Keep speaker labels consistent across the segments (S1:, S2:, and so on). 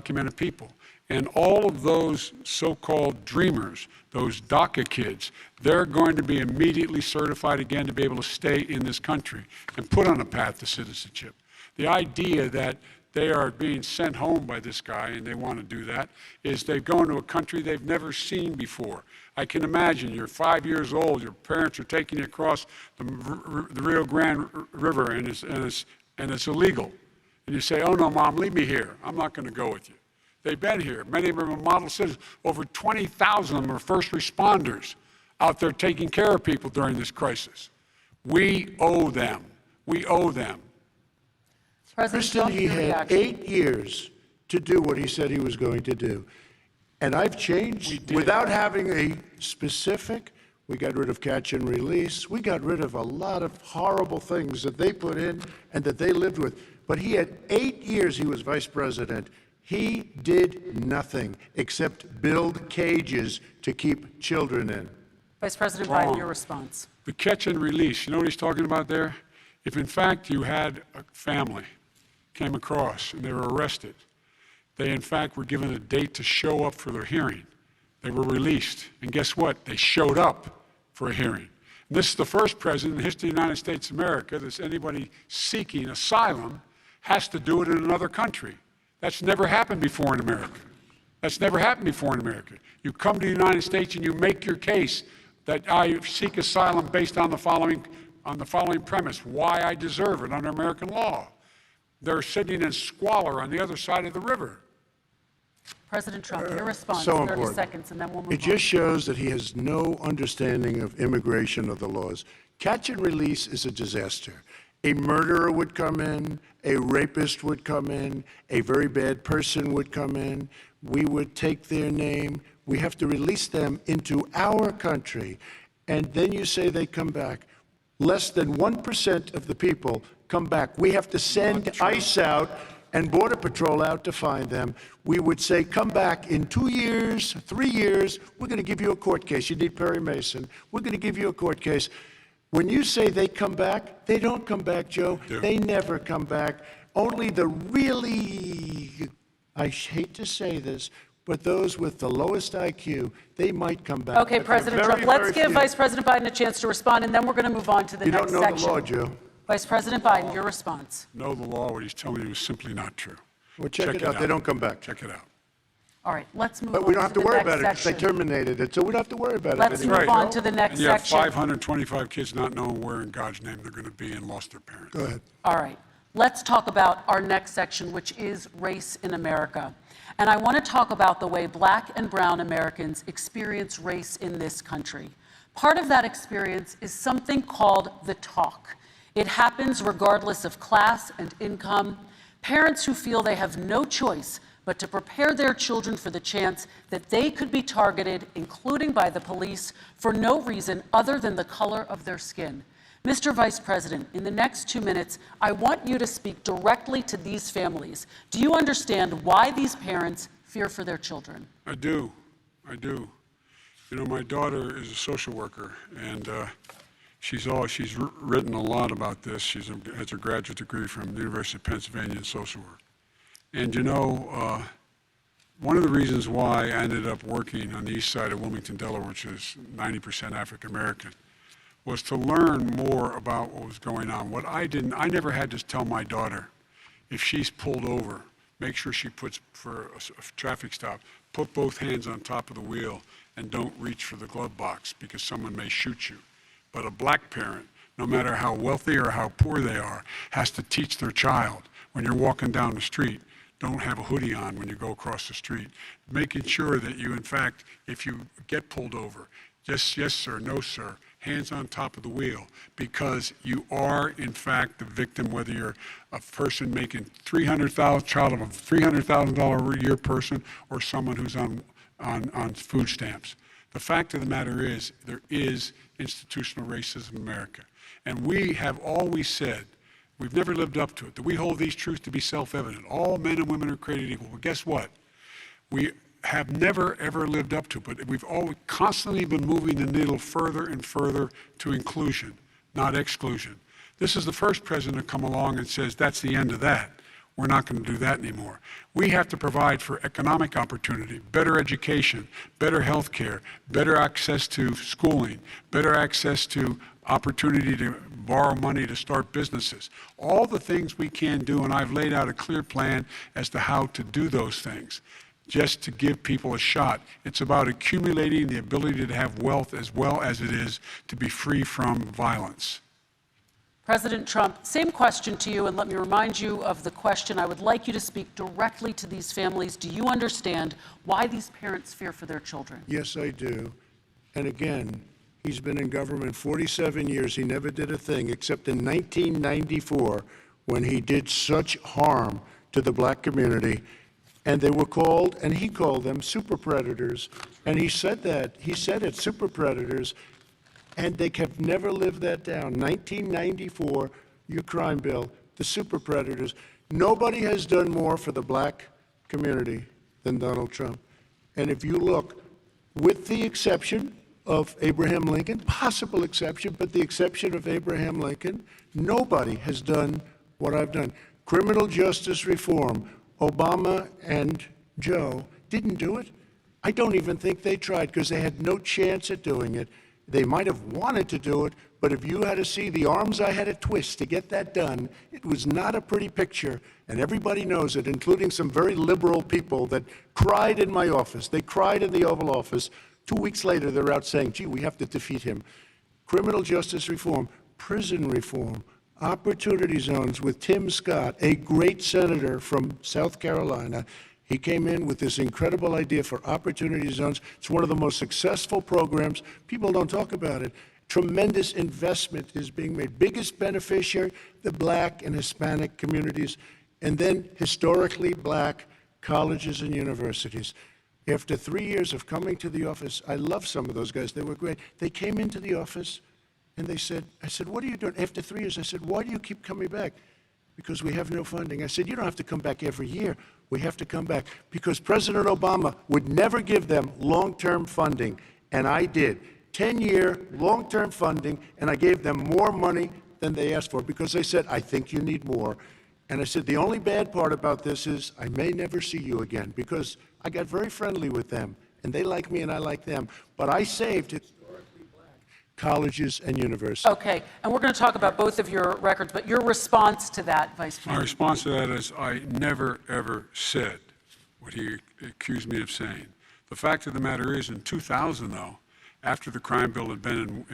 S1: undocumented people. And all of those so-called dreamers, those DACA kids, they're going to be immediately certified again to be able to stay in this country and put on a path to citizenship. The idea that they are being sent home by this guy, and they want to do that, is they're going to a country they've never seen before. I can imagine you're 5 years old, your parents are taking you across the Rio Grande River, and it's illegal. And you say, oh no, Mom, leave me here. I'm not going to go with you. They've been here. Many of them are model citizens. Over 20,000 of them are first responders out there taking care of people during this crisis. We owe them. We owe them.
S2: Kristen, he had 8 years to do what he said he was going to do. And I've changed without having a specific. We got rid of catch and release. We got rid of a lot of horrible things that they put in and that they lived with. But he had 8 years he was vice president. He did nothing except build cages to keep children in.
S3: Vice President Biden, your response.
S1: The catch and release, you know what he's talking about there? If in fact you had a family came across and they were arrested, they in fact were given a date to show up for their hearing. They were released, and guess what? They showed up for a hearing. And this is the first president in the history of the United States of America that anybody seeking asylum has to do it in another country. That's never happened before in America. That's never happened before in America. You come to the United States and you make your case that I seek asylum based on the following premise: why I deserve it under American law. They're sitting in squalor on the other side of the river.
S3: President Trump, your response,
S2: So
S3: 30
S2: important.
S3: seconds, and then we'll move on.
S2: It just shows that he has no understanding of immigration or the laws. Catch and release is a disaster. A murderer would come in, a rapist would come in, a very bad person would come in. We would take their name. We have to release them into our country. And then you say they come back. Less than 1% of the people come back. We have to send ICE out and Border Patrol out to find them. We would say, come back in 2 years, 3 years. We're going to give you a court case. You need Perry Mason. We're going to give you a court case. When you say they come back, they don't come back, Joe. They never come back. Only the really, I hate to say this, but those with the lowest IQ, they might come back.
S3: Okay, President Trump, let's give Vice President Biden a chance to respond, and then we're going to move on to the next section.
S2: You don't know the law, Joe.
S3: Vice President Biden, your response.
S1: Know the law, what he's telling you is simply not true.
S2: Well, check it out. They don't come back.
S1: Check it out.
S3: All right, let's move on
S2: But we don't have to
S3: the
S2: worry
S3: next
S2: about it because they
S3: section.
S2: terminated it, so we don't have to worry about it
S3: Let's
S2: anymore.
S3: move on to the next
S1: And you have
S3: section.
S1: 525 kids not knowing where in God's name they're going to be and lost their parents.
S2: Go ahead.
S3: All right, let's talk about our next section, which is race in America. And I want to talk about the way Black and brown Americans experience race in this country. Part of that experience is something called the talk. It happens regardless of class and income. Parents who feel they have no choice but to prepare their children for the chance that they could be targeted, including by the police, for no reason other than the color of their skin. Mr. Vice President, in the next 2 minutes, I want you to speak directly to these families. Do you understand why these parents fear for their children?
S1: I do. I do. You know, my daughter is a social worker, and she's written a lot about this. She has a graduate degree from the University of Pennsylvania in social work. And you know, one of the reasons why I ended up working on the east side of Wilmington, Delaware, which is 90% African American, was to learn more about what was going on. I never had to tell my daughter, if she's pulled over, make sure she puts, for a traffic stop, put both hands on top of the wheel and don't reach for the glove box because someone may shoot you. But a black parent, no matter how wealthy or how poor they are, has to teach their child, when you're walking down the street, don't have a hoodie on when you go across the street. Making sure that you, in fact, if you get pulled over, just yes, sir, no, sir, hands on top of the wheel, because you are, in fact, the victim, whether you're a person making child of a $300,000 a year person or someone who's on food stamps. The fact of the matter is, there is institutional racism in America. And we have always said, we've never lived up to it, that we hold these truths to be self-evident. All men and women are created equal. But guess what? We have never, ever lived up to it, but we've always constantly been moving the needle further and further to inclusion, not exclusion. This is the first president to come along and says, that's the end of that. We're not going to do that anymore. We have to provide for economic opportunity, better education, better health care, better access to schooling, better access to opportunity to borrow money to start businesses. All the things we can do, and I've laid out a clear plan as to how to do those things, just to give people a shot. It's about accumulating the ability to have wealth as well as it is to be free from violence.
S3: President Trump, same question to you, and let me remind you of the question. I would like you to speak directly to these families. Do you understand why these parents fear for their children?
S2: Yes, I do. And again, he's been in government 47 years. He never did a thing except in 1994 when he did such harm to the black community. And they were called, and he called them super predators. And he said that. He said it, super predators. And they have never lived that down. 1994, your crime bill, the super predators. Nobody has done more for the black community than Donald Trump. And if you look, with the exception of Abraham Lincoln, possible exception, but the exception of Abraham Lincoln, nobody has done what I've done. Criminal justice reform, Obama and Joe didn't do it. I don't even think they tried because they had no chance at doing it. They might have wanted to do it, but if you had to see the arms I had to twist to get that done, it was not a pretty picture, and everybody knows it, including some very liberal people that cried in my office. They cried in the Oval Office. 2 weeks later, they're out saying, gee, we have to defeat him. Criminal justice reform, prison reform, opportunity zones with Tim Scott, a great senator from South Carolina. He came in with this incredible idea for opportunity zones. It's one of the most successful programs. People don't talk about it. Tremendous investment is being made. Biggest beneficiary, the black and Hispanic communities, and then historically black colleges and universities. After 3 years of coming to the office, I love some of those guys. They were great. They came into the office and they said, I said, what are you doing? After 3 years, I said, why do you keep coming back? Because we have no funding. I said, you don't have to come back every year. We have to come back because President Obama would never give them long-term funding, and I did. 10-year long-term funding, and I gave them more money than they asked for because they said, I think you need more. And I said, the only bad part about this is I may never see you again because I got very friendly with them, and they like me and I like them. But I saved historically black colleges and universities.
S3: Okay, and we're going to talk about both of your records, but your response to that, Vice President?
S1: My response to that is I never, ever said what he accused me of saying. The fact of the matter is, in 2000, though, after the crime bill had been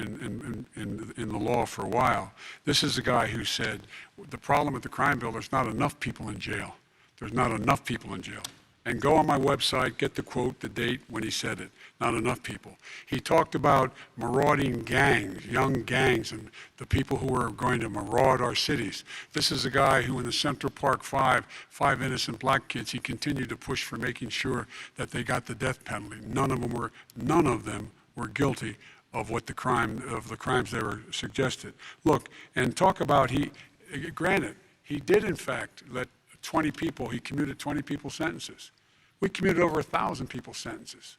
S1: in the law for a while, this is a guy who said, the problem with the crime bill, there's not enough people in jail. There's not enough people in jail. And go on my website, get the quote, the date when he said it. Not enough people. He talked about marauding gangs, young gangs, and the people who were going to maraud our cities. This is a guy who in the Central Park Five innocent black kids, he continued to push for making sure that they got the death penalty. None of them were guilty of the crimes they were suggested. Look, and talk about granted, he did in fact let 20 people, he commuted 20 people's sentences. We commuted over 1,000 people's sentences.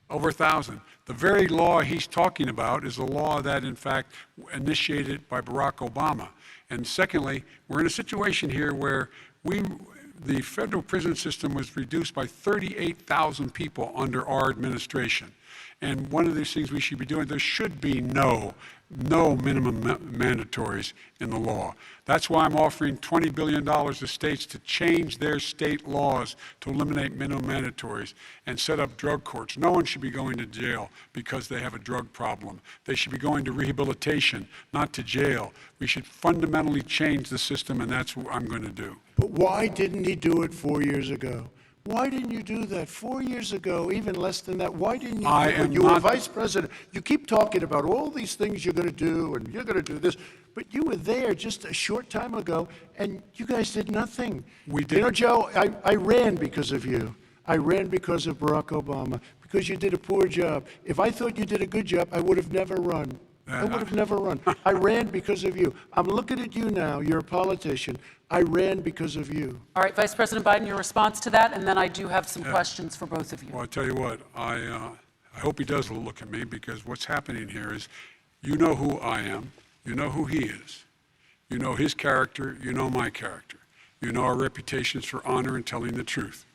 S1: Over 1,000. The very law he's talking about is a law that, in fact, initiated by Barack Obama. And secondly, we're in a situation here where the federal prison system was reduced by 38,000 people under our administration. And one of these things we should be doing, there should be no minimum mandatories in the law. That's why I'm offering $20 billion to states to change their state laws to eliminate minimum mandatories and set up drug courts. No one should be going to jail because they have a drug problem. They should be going to rehabilitation, not to jail. We should fundamentally change the system, and that's what I'm going to do.
S2: But why didn't he do it 4 years ago? Why didn't you do that 4 years ago, even less than that? Why didn't you do it? You were vice president. You keep talking about all these things you're going to do, and you're going to do this. But you were there just a short time ago, and you guys did nothing.
S1: We did.
S2: You know, Joe, I ran because of you. I ran because of Barack Obama, because you did a poor job. If I thought you did a good job, I would have never run. I would have never run. I ran because of you. I'm looking at you now. You're a politician. I ran because of you.
S3: All right, Vice President Biden, your response to that, and then I do have some questions for both of you.
S1: Well, I tell you what, I hope he does look at me, because what's happening here is, you know who I am, you know who he is, you know his character, you know my character. You know our reputations for honor and telling the truth.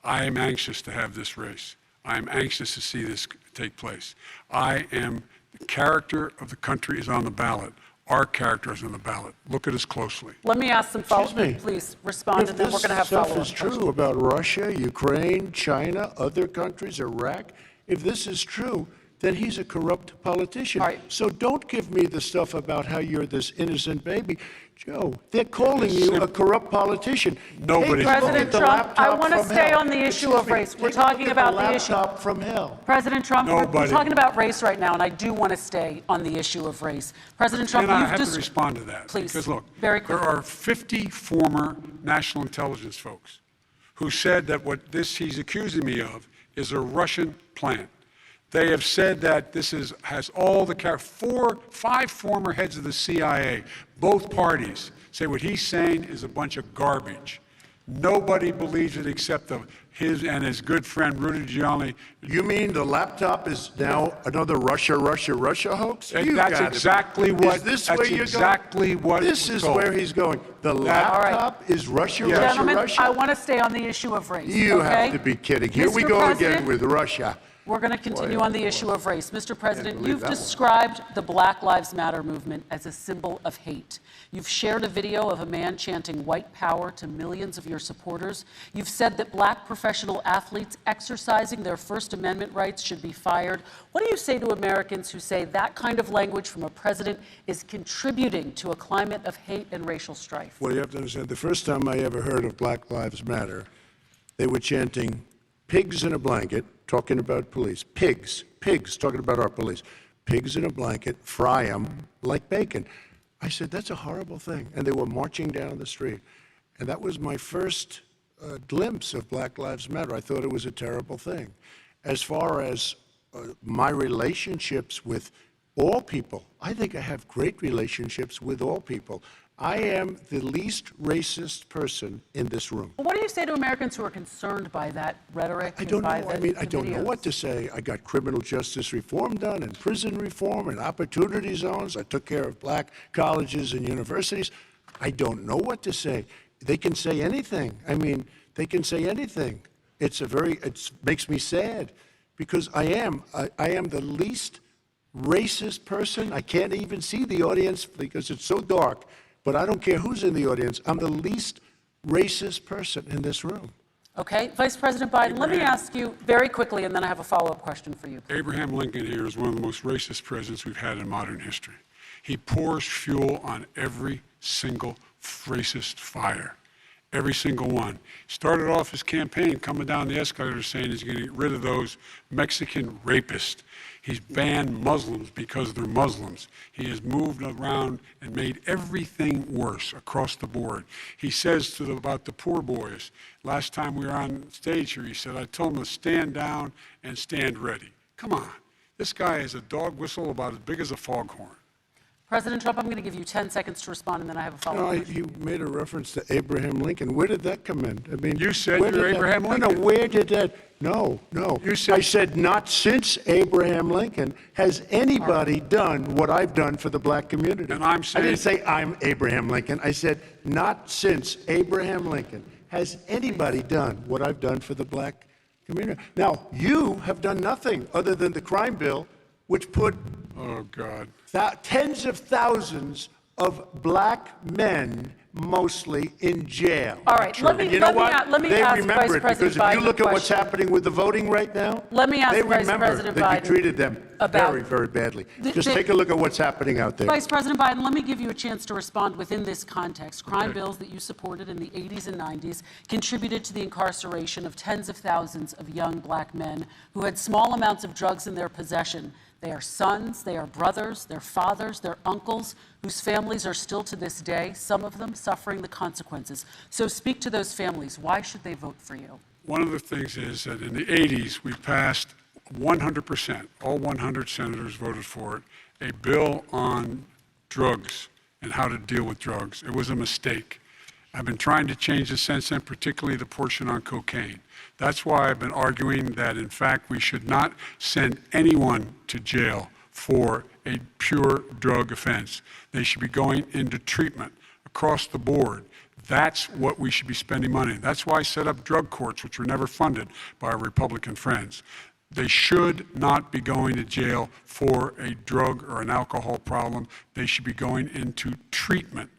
S1: I am anxious to have this race. I am anxious to see this take place. The character of the country is on the ballot. Our character is on the ballot. Look at us closely.
S3: Let me ask some
S2: Excuse me.
S3: follow-up. Please respond, and then we're going to have follow-up.
S2: If this stuff is true about Russia, Ukraine, China, other countries, Iraq, if this is true, then he's a corrupt politician.
S3: All right.
S2: So don't give me the stuff about how you're this innocent baby. Joe, they're calling you a corrupt politician.
S1: Nobody's
S2: Take a look
S3: President
S2: at the
S3: Trump, I
S2: laptop
S3: want to
S2: from
S3: stay
S2: hell.
S3: on the issue
S2: Excuse
S3: of
S2: me,
S3: race. We're
S2: take a look
S3: talking
S2: at
S3: about
S2: the
S3: the issue.
S2: laptop from hell.
S3: President Trump, we're
S1: Nobody.
S3: talking about race right now, and I do want to stay on the issue of race. President Trump,
S1: And I
S3: you've
S1: have to
S3: just
S1: respond to that.
S3: Please,
S1: Because look,
S3: very
S1: there
S3: quickly.
S1: are 50 former national intelligence folks who said that what he's accusing me of is a Russian plant. They have said that has all the 5 former heads of the CIA, both parties, say what he's saying is a bunch of garbage. Nobody believes it except his and his good friend Rudy Giuliani.
S2: You mean the laptop is now another Russia hoax?
S1: And
S2: You
S1: that's
S2: gotta be-
S1: exactly what-
S2: Is this
S1: that's
S2: where you're
S1: exactly
S2: going?
S1: what
S2: This
S1: was
S2: is
S1: told.
S2: where he's going. The
S3: All right.
S2: laptop is Russia,
S1: Yes.
S3: Gentlemen,
S2: Russia.
S3: I want to stay on the issue of race.
S2: You
S3: okay?
S2: have to be kidding. Here we
S3: Mr.
S2: go
S3: President,
S2: again with Russia.
S3: We're going to continue
S2: Boy,
S3: on the
S2: boy.
S3: issue of race. Mr. President,
S2: believe
S3: you've
S2: that one.
S3: described the Black Lives Matter movement as a symbol of hate. You've shared a video of a man chanting white power to millions of your supporters. You've said that black professional athletes exercising their First Amendment rights should be fired. What do you say to Americans who say that kind of language from a president is contributing to a climate of hate and racial strife?
S2: Well, you have to understand, the first time I ever heard of Black Lives Matter, they were chanting pigs in a blanket, talking about police. Pigs, talking about our police. Pigs in a blanket, fry them like bacon. I said, that's a horrible thing. And they were marching down the street. And that was my first glimpse of Black Lives Matter. I thought it was a terrible thing. As far as my relationships with all people, I think I have great relationships with all people. I am the least racist person in this room.
S3: Well, what do you say to Americans who are concerned by that rhetoric?
S2: I don't know.
S3: and by
S2: I
S3: the-
S2: mean,
S3: the
S2: I don't know
S3: videos?
S2: what to say. I got criminal justice reform done and prison reform and opportunity zones. I took care of black colleges and universities. I don't know what to say. They can say anything. I mean, they can say anything. It makes me sad because I am the least racist person. I can't even see the audience because it's so dark. But I don't care who's in the audience. I'm the least racist person in this room.
S3: Okay, Vice President Biden, let me ask you very quickly, and then I have a follow-up question for you.
S1: Abraham Lincoln here is one of the most racist presidents we've had in modern history. He pours fuel on every single racist fire, every single one. Started off his campaign coming down the escalator saying he's going to get rid of those Mexican rapists. He's banned Muslims because they're Muslims. He has moved around and made everything worse across the board. He says about the poor boys, last time we were on stage here, he said, I told them to stand down and stand ready. Come on. This guy has a dog whistle about as big as a foghorn.
S3: President Trump, I'm going to give you 10 seconds to respond, and then I have a
S2: No,
S3: follow-up question.
S2: you made a reference to Abraham Lincoln. Where did that come in? I mean,
S1: You said
S2: where
S1: you're
S2: did that-
S1: Abraham
S2: No,
S1: Lincoln.
S2: where did that? No.
S1: You said-
S2: I said not since Abraham Lincoln has anybody done what I've done for the black community.
S1: And I'm
S2: I didn't
S1: saying-
S2: say I'm Abraham Lincoln. I said not since Abraham Lincoln has anybody done what I've done for the black community. Now, you have done nothing other than the crime bill, which put
S1: Oh, God.
S2: tens of thousands of black men, mostly, in jail.
S3: All right, let me-
S2: And you know
S3: let me
S2: what?
S3: a- let me
S2: They
S3: ask
S2: remember
S3: Vice
S2: it,
S3: President
S2: because if
S3: Biden
S2: you look
S3: a
S2: at what's
S3: question.
S2: happening with the voting right now,
S3: Let me ask
S2: they
S3: Vice
S2: remember
S3: President
S2: that you
S3: Biden
S2: treated them
S3: about-
S2: very, very badly.
S3: The-
S2: Just
S3: the-
S2: take a look at what's happening out there.
S3: Vice President Biden, let me give you a chance to respond within this context. Crime
S1: Okay.
S3: bills that you supported in the 80s and 90s contributed to the incarceration of tens of thousands of young black men who had small amounts of drugs in their possession. They are sons, they are brothers, they're fathers, they're uncles, whose families are still to this day, some of them suffering the consequences. So speak to those families. Why should they vote for you?
S1: One of the things is that in the 80s, we passed 100%, all 100 senators voted for it, a bill on drugs and how to deal with drugs. It was a mistake. I've been trying to change it since then, particularly the portion on cocaine. That's why I've been arguing that, in fact, we should not send anyone to jail for a pure drug offense. They should be going into treatment across the board. That's what we should be spending money. That's why I set up drug courts, which were never funded by our Republican friends. They should not be going to jail for a drug or an alcohol problem. They should be going into treatment.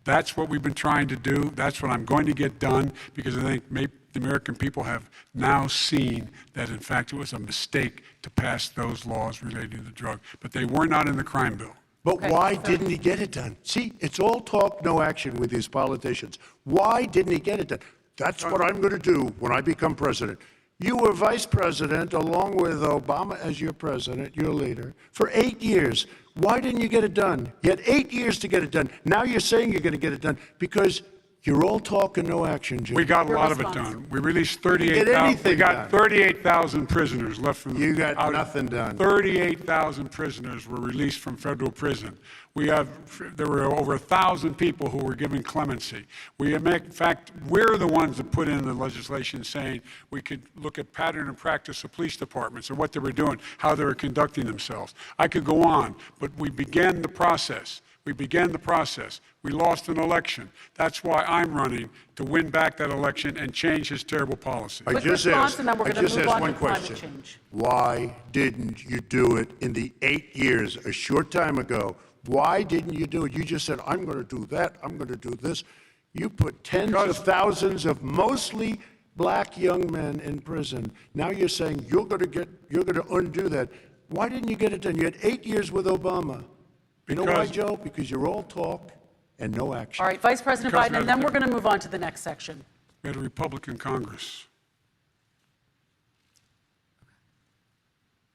S1: That's what we've been trying to do. That's what I'm going to get done, because I think maybe the American people have now seen that, in fact, it was a mistake to pass those laws relating to the drug. But they were not in the crime bill.
S2: But
S3: Okay,
S2: why
S3: so-
S2: didn't he get it done? See, it's all talk, no action with these politicians. Why didn't he get it done? That's what I'm going to do when I become president. You were vice president along with Obama as your president, your leader, for 8 years. Why didn't you get it done? You had 8 years to get it done. Now you're saying you're going to get it done because you're all talk and no action, Jim.
S1: We got a
S3: Your
S1: lot of it
S3: response.
S1: done. We released
S2: get
S1: 38,000.
S2: anything
S1: We got
S2: done.
S1: 38,000 prisoners left from.
S2: You got
S1: out of-
S2: nothing done.
S1: 38,000 prisoners were released from federal prison. There were over 1,000 people who were given clemency. In fact, we're the ones that put in the legislation saying we could look at pattern and practice of police departments and what they were doing, how they were conducting themselves. I could go on, but we began the process. We lost an election. That's why I'm running, to win back that election and change his terrible policy.
S2: I
S3: Quick
S2: just
S3: response,
S2: asked,
S3: and then we're
S2: I
S3: gonna
S2: just
S3: move
S2: asked
S3: on
S2: one
S3: to climate
S2: question.
S3: change.
S2: Why didn't you do it in the 8 years, a short time ago? Why didn't you do it? You just said, I'm going to do that, I'm going to do this. You put tens of thousands of mostly black young men in prison. Now you're saying you're going to undo that. Why didn't you get it done? You had 8 years with Obama. You know why,
S1: Because-
S2: Joe? Because you're all talk and no action.
S3: All right, Vice President
S1: Because
S3: Biden, and then we're going to move on to the next section.
S1: We had a Republican Congress.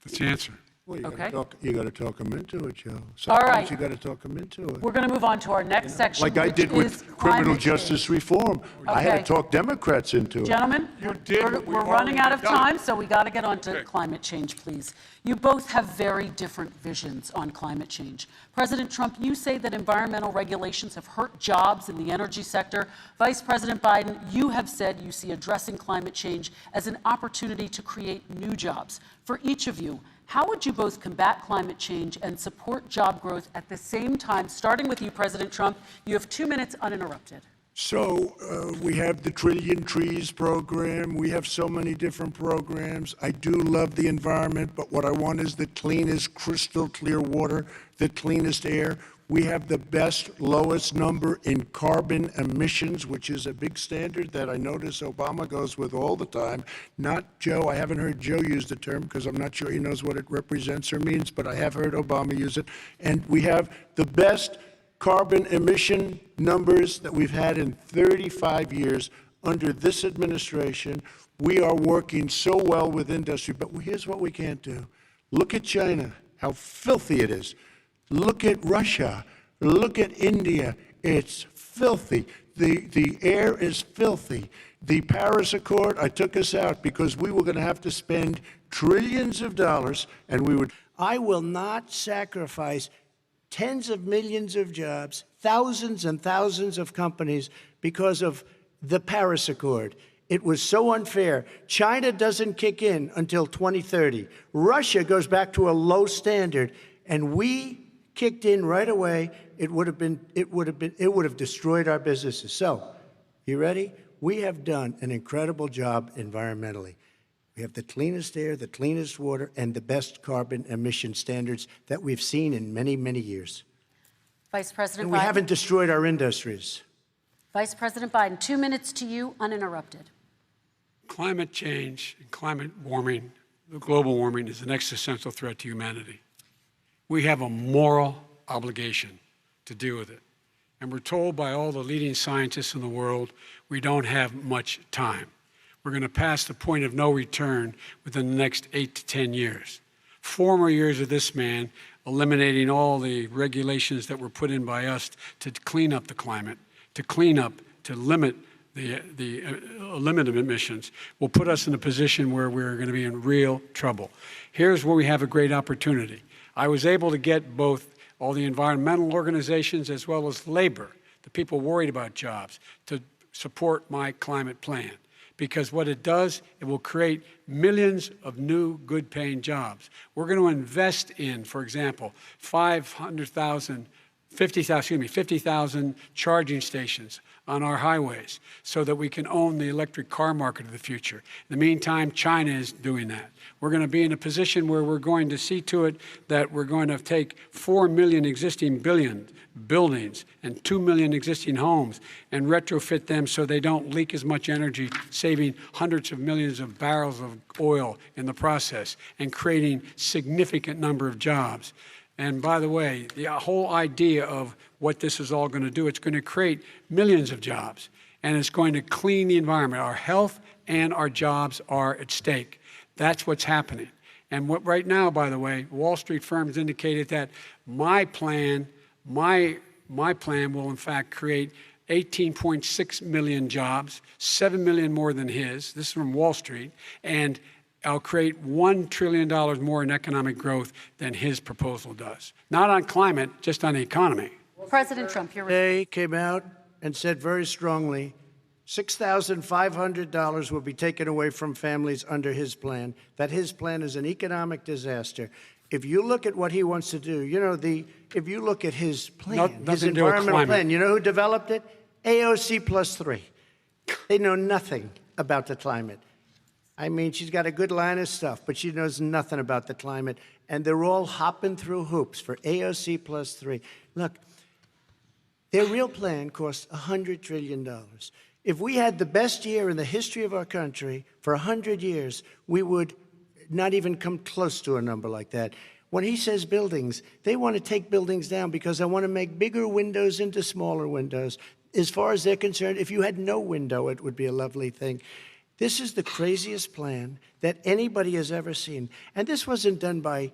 S1: That's the answer.
S2: Well,
S3: Okay.
S2: you got to talk them into it, Joe.
S3: All right.
S2: Sometimes you got to talk them into it.
S3: We're going to move on to our next section,
S2: Like I
S3: which
S2: did
S3: is
S2: with criminal
S3: climate
S2: justice
S3: change.
S2: reform. I had
S3: Okay.
S2: to talk Democrats into it.
S3: Gentlemen,
S1: You did
S3: we're
S1: what we've
S3: we're running
S1: already
S3: out of
S1: done.
S3: time, so we got to get on to
S1: Okay.
S3: climate change, please. You both have very different visions on climate change. President Trump, you say that environmental regulations have hurt jobs in the energy sector. Vice President Biden, you have said you see addressing climate change as an opportunity to create new jobs. For each of you, how would you both combat climate change and support job growth at the same time? Starting with you, President Trump, you have 2 minutes uninterrupted.
S2: So we have the Trillion Trees program. We have so many different programs. I do love the environment, but what I want is the cleanest, crystal clear water, the cleanest air. We have the best, lowest number in carbon emissions, which is a big standard that I notice Obama goes with all the time. Not Joe. I haven't heard Joe use the term because I'm not sure he knows what it represents or means, but I have heard Obama use it. And we have the best carbon emission numbers that we've had in 35 years under this administration. We are working so well with industry, but here's what we can't do. Look at China, how filthy it is. Look at Russia. Look at India. It's filthy. The air is filthy. The Paris Accord, I took us out because we were going to have to spend trillions of dollars, and we would.
S4: I will not sacrifice tens of millions of jobs, thousands and thousands of companies because of the Paris Accord. It was so unfair. China doesn't kick in until 2030. Russia goes back to a low standard, and we kicked in right away. It would have destroyed our businesses. So, you ready? We have done an incredible job environmentally. We have the cleanest air, the cleanest water, and the best carbon emission standards that we've seen in many, many years.
S3: Vice President
S4: And we
S3: Biden.
S4: haven't destroyed our industries.
S3: Vice President Biden, 2 minutes to you, uninterrupted.
S1: Climate change and climate warming, the global warming, is an existential threat to humanity. We have a moral obligation to deal with it. And we're told by all the leading scientists in the world we don't have much time. We're going to pass the point of no return within the next 8 to 10 years. 4 more years of this man eliminating all the regulations that were put in by us to clean up the climate, to limit of emissions, will put us in a position where we're going to be in real trouble. Here's where we have a great opportunity. I was able to get both all the environmental organizations as well as labor, the people worried about jobs, to support my climate plan. Because what it does, it will create millions of new good-paying jobs. We're going to invest in, for example, 500,000 50,000 charging stations on our highways so that we can own the electric car market of the future. In the meantime, China is doing that. We're going to be in a position where we're going to see to it that we're going to take 4 million existing buildings and 2 million existing homes and retrofit them so they don't leak as much energy, saving hundreds of millions of barrels of oil in the process and creating significant number of jobs. And by the way, the whole idea of what this is all going to do, it's going to create millions of jobs, and it's going to clean the environment. Our health and our jobs are at stake. That's what's happening. And what right now, by the way, Wall Street firms indicated that my plan will in fact create 18.6 million jobs, 7 million more than his. This is from Wall Street. And I'll create $1 trillion more in economic growth than his proposal does. Not on climate, just on the economy.
S3: President Trump, you're
S4: Today came out and said very strongly, $6,500 will be taken away from families under his plan, that his plan is an economic disaster. If you look at what he wants to do, if you look at his plan, his
S1: nothing to do with
S4: environmental
S1: climate.
S4: plan, you know who developed it? AOC +3. They know nothing about the climate. I mean, she's got a good line of stuff, but she knows nothing about the climate. And they're all hopping through hoops for AOC +3. Look, their real plan costs $100 trillion. If we had the best year in the history of our country for 100 years, we would not even come close to a number like that. When he says buildings, they want to take buildings down because they want to make bigger windows into smaller windows. As far as they're concerned, if you had no window, it would be a lovely thing. This is the craziest plan that anybody has ever seen. And this wasn't done by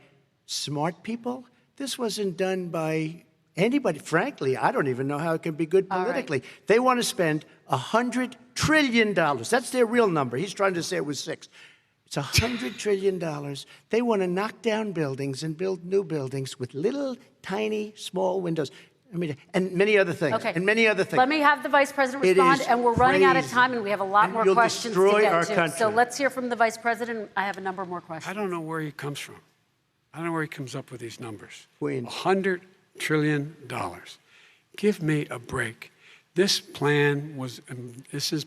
S4: smart people. This wasn't done by anybody. Frankly, I don't even know how it can be good politically.
S3: Right.
S4: They want to spend $100 trillion. That's their real number. He's trying to say it was 6. It's $100 trillion. They want to knock down buildings and build new buildings with little, tiny, small windows. I mean, and many other things.
S3: Okay.
S4: And many other things.
S3: Let me have the Vice President
S4: It
S3: respond,
S4: is
S3: and we're running out of
S4: crazy.
S3: time, and we have a lot
S4: And
S3: more
S4: you'll
S3: questions to
S4: destroy
S3: get
S4: our
S3: to.
S4: country.
S3: So let's hear from the Vice President. I have a number more questions.
S1: I don't know where he comes from. I don't know where he comes up with these numbers.
S4: Queens.
S1: $100 trillion. Give me a break. This plan was,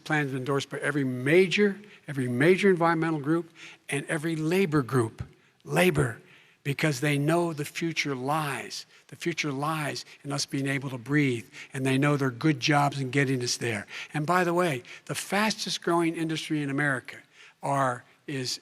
S1: plan is endorsed by every major environmental group and every labor group. Labor, because they know the future lies. The future lies in us being able to breathe, and they know there are good jobs in getting us there. And by the way, the fastest growing industry in America is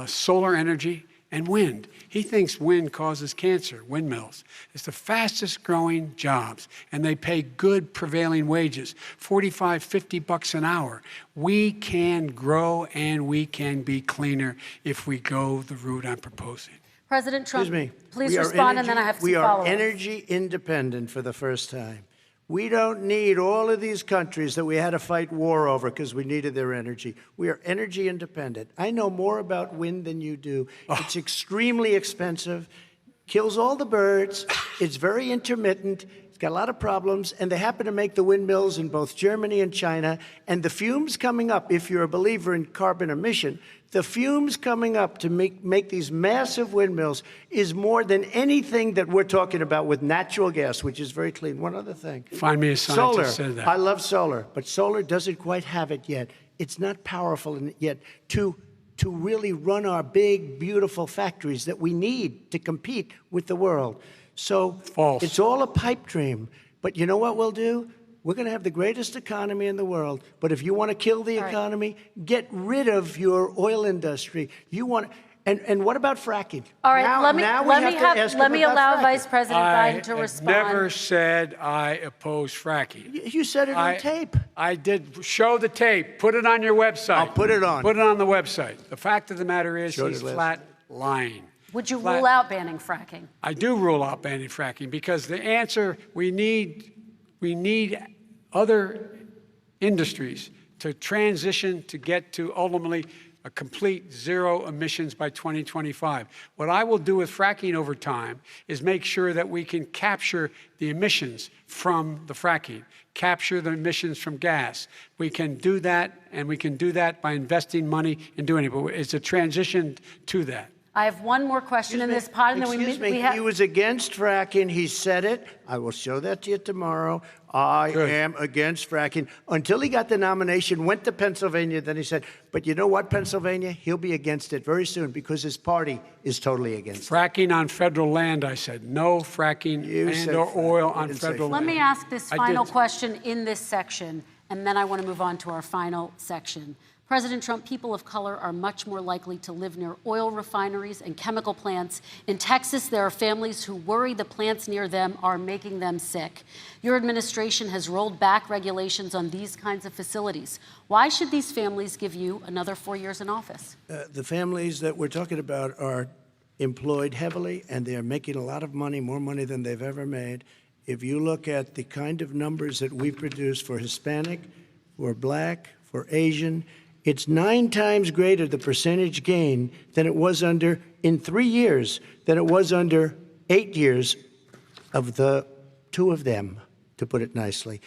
S1: solar energy and wind. He thinks wind causes cancer, windmills. It's the fastest growing jobs, and they pay good prevailing wages, $45, $50 an hour. We can grow and we can be cleaner if we go the route I'm proposing.
S3: President Trump,
S4: Excuse me.
S3: please
S4: We are
S3: respond, and then I have some
S4: We are
S3: follow-ups.
S4: energy independent for the first time. We don't need all of these countries that we had to fight war over because we needed their energy. We are energy independent. I know more about wind than you do. It's extremely expensive, kills all the birds, it's very intermittent, it's got a lot of problems, and they happen to make the windmills in both Germany and China. And the fumes coming up, if you're a believer in carbon emission, the fumes coming up to make these massive windmills is more than anything that we're talking about with natural gas, which is very clean. One other thing.
S1: Find me a scientist
S4: Solar.
S1: who said that.
S4: I love solar, but solar doesn't quite have it yet. It's not powerful yet to really run our big, beautiful factories that we need to compete with the world. So
S1: False.
S4: It's all a pipe dream. But you know what we'll do? We're going to have the greatest economy in the world. But if you want to kill the economy, get rid of your oil industry. And what about fracking?
S3: All right,
S4: Now
S3: let
S4: we
S3: me
S4: ask him about
S3: allow
S4: fracking.
S3: Vice President Biden to
S1: I have
S3: respond.
S1: never said I oppose fracking.
S4: You said it on tape.
S1: I did. Show the tape. Put it on your website.
S4: I'll put it on.
S1: Put it on the website. The fact of the matter is
S4: Showed
S1: he's
S4: it last
S1: flat lying.
S3: Would you
S1: Flat-
S3: rule out banning fracking?
S1: I do rule out banning fracking because the answer, we need other industries to transition to get to ultimately a complete zero emissions by 2025. What I will do with fracking over time is make sure that we can capture the emissions from the fracking, capture the emissions from gas. We can do that, and we can do that by investing money in doing it, but it's a transition to that.
S3: I have one more question in this pod, and then
S4: Excuse me,
S3: we have.
S4: he was against fracking. He said it. I will show that to you tomorrow. I
S1: Good.
S4: am against fracking. Until he got the nomination, went to Pennsylvania, then he said, but you know what, Pennsylvania? He'll be against it very soon because his party is totally against it.
S1: Fracking on federal land, I said. No fracking
S4: You said
S1: and/or
S4: frack.
S1: oil
S4: You
S1: on
S4: didn't say
S1: federal
S4: frack.
S3: Let
S1: land.
S3: me ask this
S1: I
S3: final
S1: did.
S3: question in this section, and then I want to move on to our final section. President Trump, people of color are much more likely to live near oil refineries and chemical plants. In Texas, there are families who worry the plants near them are making them sick. Your administration has rolled back regulations on these kinds of facilities. Why should these families give you another 4 years in office?
S4: The families that we're talking about are employed heavily, and they're making a lot of money, more money than they've ever made. If you look at the kind of numbers that we produce for Hispanic, for Black, for Asian, it's 9 times greater, the percentage gain, than it was under, in 3 years, than it was under 8 years of the 2 of them, to put it nicely.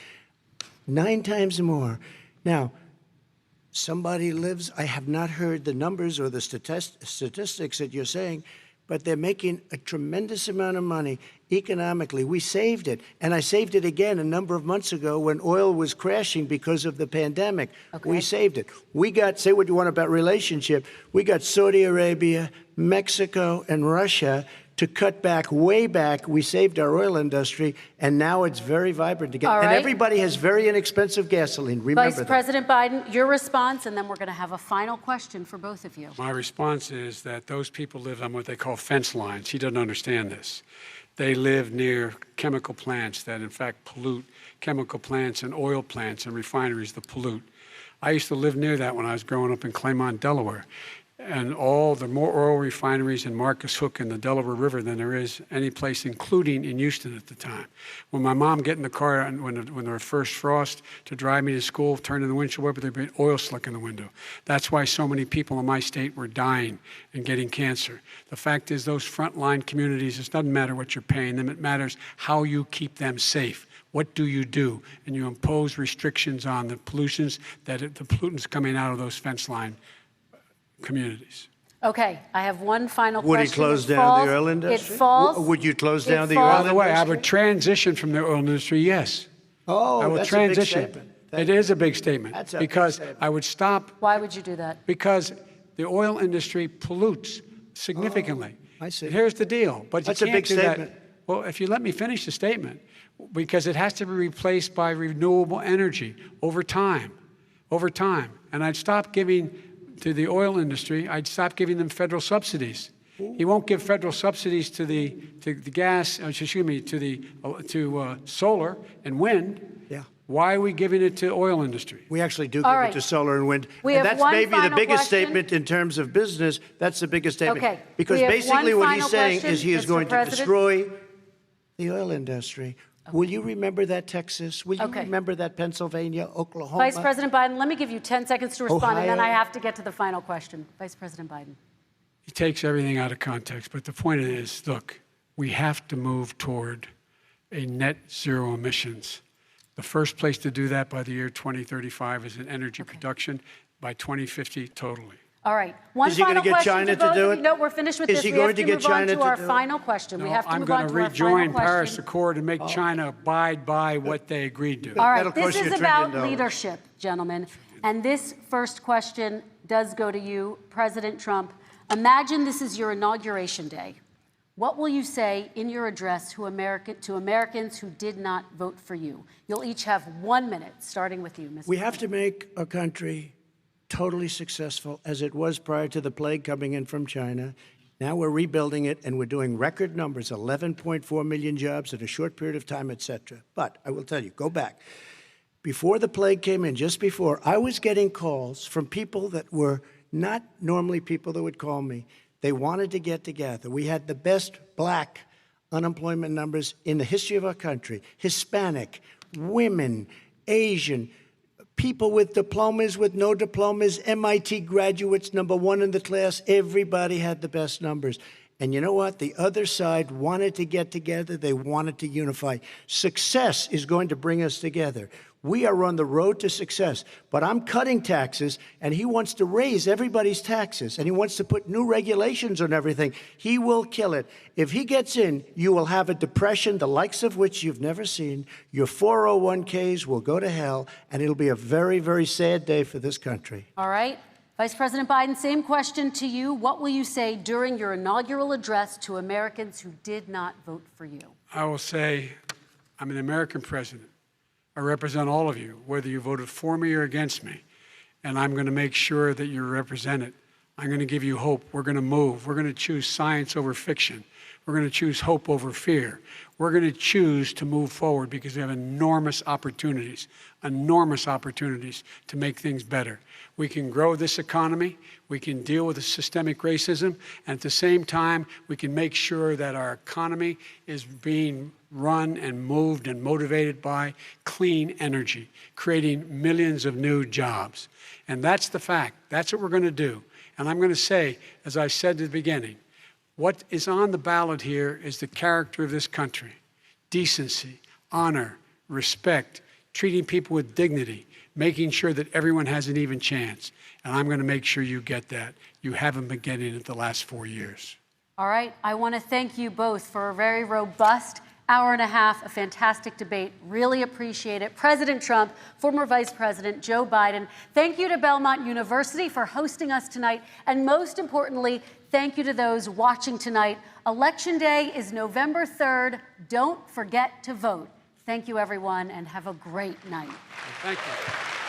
S4: 9 times more. Now, somebody lives, I have not heard the numbers or the statistics that you're saying, but they're making a tremendous amount of money economically. We saved it, and I saved it again a number of months ago when oil was crashing because of the pandemic.
S3: Okay.
S4: We saved it. We got, say what you want about relationship, we got Saudi Arabia, Mexico, and Russia to cut back, way back. We saved our oil industry, and now it's very vibrant again.
S3: All
S4: And
S3: right.
S4: everybody has very inexpensive gasoline. Remember
S3: Vice
S4: that.
S3: President Biden, your response, and then we're going to have a final question for both of you.
S1: My response is that those people live on what they call fence lines. He doesn't understand this. They live near chemical plants that, in fact, pollute, chemical plants and oil plants and refineries that pollute. I used to live near that when I was growing up in Claymont, Delaware. And all the more oil refineries in Marcus Hook and the Delaware River than there is any place, including in Houston at the time. When my mom get in the car and when there was first frost to drive me to school, turn in the windshield wiper, there'd be oil slick in the window. That's why so many people in my state were dying and getting cancer. The fact is, those frontline communities, it doesn't matter what you're paying them, it matters how you keep them safe. What do? And you impose restrictions on the pollutions the pollutants coming out of those fence line communities.
S3: Okay, I have one final
S4: Would he
S3: question.
S4: close
S3: It
S4: down
S3: falls-
S4: the oil industry?
S3: It falls.
S4: Would you close
S3: it
S4: down the
S3: falls-
S4: oil
S1: By the way, I
S4: industry?
S1: would transition from the oil industry, yes.
S4: Oh,
S1: I would
S4: that's
S1: transition.
S4: a big statement.
S1: It is a big statement.
S4: That's a big
S1: because
S4: statement.
S1: I would stop,
S3: Why would you do that?
S1: because the oil industry pollutes significantly.
S4: I see.
S1: Here's the deal, but you
S4: That's a
S1: can't
S4: big
S1: do that.
S4: statement.
S1: Well, if you let me finish the statement, because it has to be replaced by renewable energy over time, and I'd stop giving to the oil industry, I'd stop giving them federal subsidies. He won't give federal subsidies to the gas, to solar and wind.
S4: Yeah.
S1: Why are we giving it to oil industry?
S4: We actually do
S3: All
S4: give
S3: right.
S4: it to solar and wind.
S3: We
S4: And
S3: have
S4: that's
S3: one
S4: maybe the
S3: final
S4: biggest
S3: question.
S4: statement in terms of business. That's the biggest statement.
S3: Okay.
S4: Because
S3: We have
S4: basically
S3: one
S4: what he's
S3: final
S4: saying
S3: question,
S4: is he is
S3: Mr.
S4: going to
S3: President.
S4: destroy the oil industry. Will you remember that, Texas? Will you
S3: Okay.
S4: remember that, Pennsylvania, Oklahoma?
S3: Vice President Biden, let me give you 10 seconds to respond, and then
S4: Ohio.
S3: I have to get to the final question. Vice President Biden.
S1: He takes everything out of context, but the point is, look, we have to move toward a net zero emissions. The first place to do that by the year 2035 is in energy production, by 2050 totally.
S3: All right. One
S4: Is he gonna
S3: final
S4: get
S3: question
S4: China to
S3: both
S4: do
S3: of you.
S4: it?
S3: No, we're finished with
S4: Is
S3: this.
S4: he
S3: We
S4: going
S3: have
S4: to
S3: to
S4: get
S3: move on
S4: China
S3: to
S4: to
S3: our
S4: do it?
S3: final question. We
S1: No,
S3: have to
S1: I'm
S3: move
S1: going
S3: on
S1: to
S3: to our final
S1: rejoin Paris
S3: question.
S1: Accord and make China abide by what they agreed to.
S3: All right,
S4: That'll
S3: this
S4: cost you
S3: is
S4: $1
S3: about
S4: trillion.
S3: leadership, gentlemen. And this first question does go to you, President Trump. Imagine this is your inauguration day. What will you say in your address to Americans who did not vote for you? You'll each have 1 minute, starting with you, Mr.
S4: We have to make our country totally successful as it was prior to the plague coming in from China. Now we're rebuilding it, and we're doing record numbers, 11.4 million jobs in a short period of time, et cetera. But I will tell you, go back. Before the plague came in, just before, I was getting calls from people that were not normally people that would call me. They wanted to get together. We had the best Black unemployment numbers in the history of our country. Hispanic, women, Asian, people with diplomas, with no diplomas, MIT graduates, #1 in the class. Everybody had the best numbers. And you know what? The other side wanted to get together. They wanted to unify. Success is going to bring us together. We are on the road to success. But I'm cutting taxes, and he wants to raise everybody's taxes, and he wants to put new regulations on everything. He will kill it. If he gets in, you will have a depression, the likes of which you've never seen. Your 401ks will go to hell, and it'll be a very, very sad day for this country.
S5: All right. Vice President Biden, same question to you. What will you say during your inaugural address to Americans who did not vote for you?
S1: I will say, I'm an American president. I represent all of you, whether you voted for me or against me. And I'm going to make sure that you're represented. I'm going to give you hope. We're going to move. We're going to choose science over fiction. We're going to choose hope over fear. We're going to choose to move forward because we have enormous opportunities to make things better. We can grow this economy, we can deal with the systemic racism, and at the same time, we can make sure that our economy is being run and moved and motivated by clean energy, creating millions of new jobs. And that's the fact. That's what we're going to do. And I'm going to say, as I said at the beginning, what is on the ballot here is the character of this country: decency, honor, respect, treating people with dignity, making sure that everyone has an even chance. And I'm going to make sure you get that. You haven't been getting it the last 4 years.
S5: All right. I want to thank you both for a very robust hour and a half, a fantastic debate. Really appreciate it. President Trump, former Vice President Joe Biden, thank you to Belmont University for hosting us tonight. And most importantly, thank you to those watching tonight. Election Day is November 3rd. Don't forget to vote. Thank you, everyone, and have a great night.
S1: Thank you.